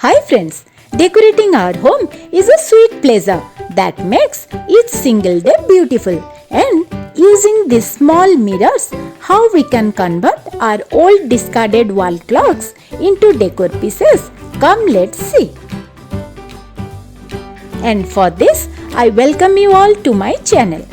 Hi friends, decorating our home is a sweet pleasure that makes each single day beautiful. And using these small mirrors, how we can convert our old discarded wall clocks into decor pieces? Come, let's see. And for this, I welcome you all to my channel.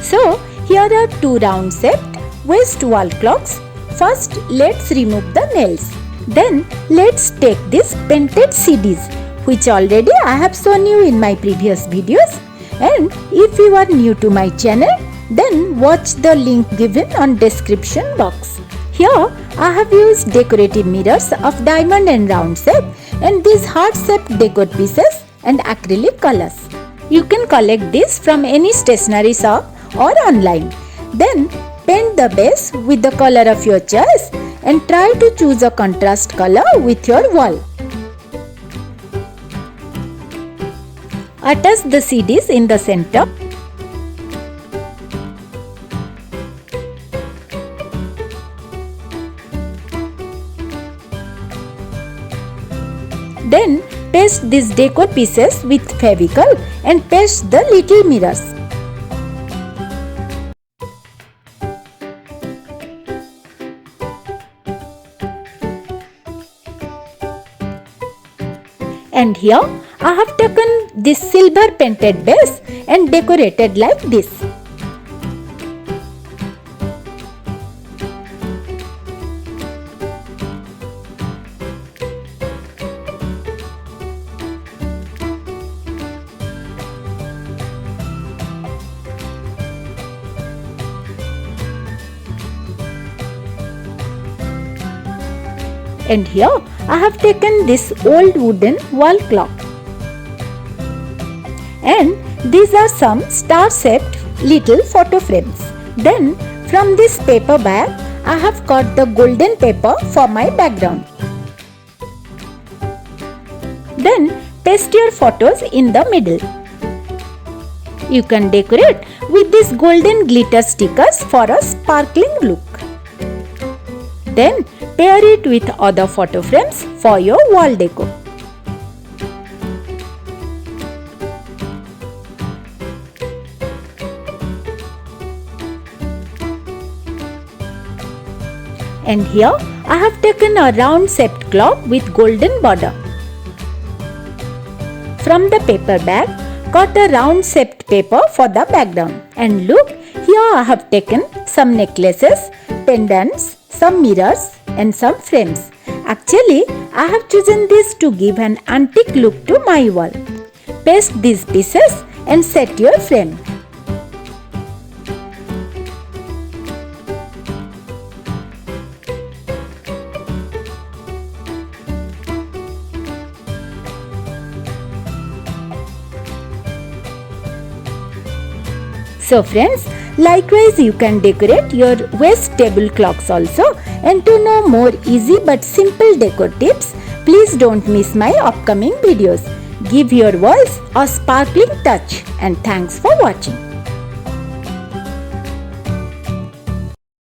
So, here are two round shaped waist wall clocks. First, let's remove the nails. Then, let's take these painted CDs, which already I have shown you in my previous videos. And if you are new to my channel, then watch the link given on description box. Here, I have used decorative mirrors of diamond and round shape and these heart-shaped decor pieces and acrylic colors. You can collect these from any stationery shop or online. Then, paint the base with the color of your choice and try to choose a contrast color with your wall. Attach the CDs in the center. Then paste these decor pieces with Fevicol and paste the little mirrors. And here I have taken this silver painted base and decorated like this. And here I have taken this old wooden wall clock. And these are some star-shaped little photo frames. Then from this paper bag, I have cut the golden paper for my background. Then paste your photos in the middle. You can decorate with these golden glitter stickers for a sparkling look. Then pair it with other photo frames for your wall decor. And here I have taken a round shaped clock with golden border. From the paper bag, cut a round shaped paper for the background. And look, here I have taken some necklaces, pendants, some mirrors and some frames. Actually, I have chosen this to give an antique look to my wall. Paste these pieces and set your frame. So friends, likewise you can decorate your waist table clocks also. And to know more easy but simple decor tips, please don't miss my upcoming videos. Give your walls a sparkling touch and thanks for watching.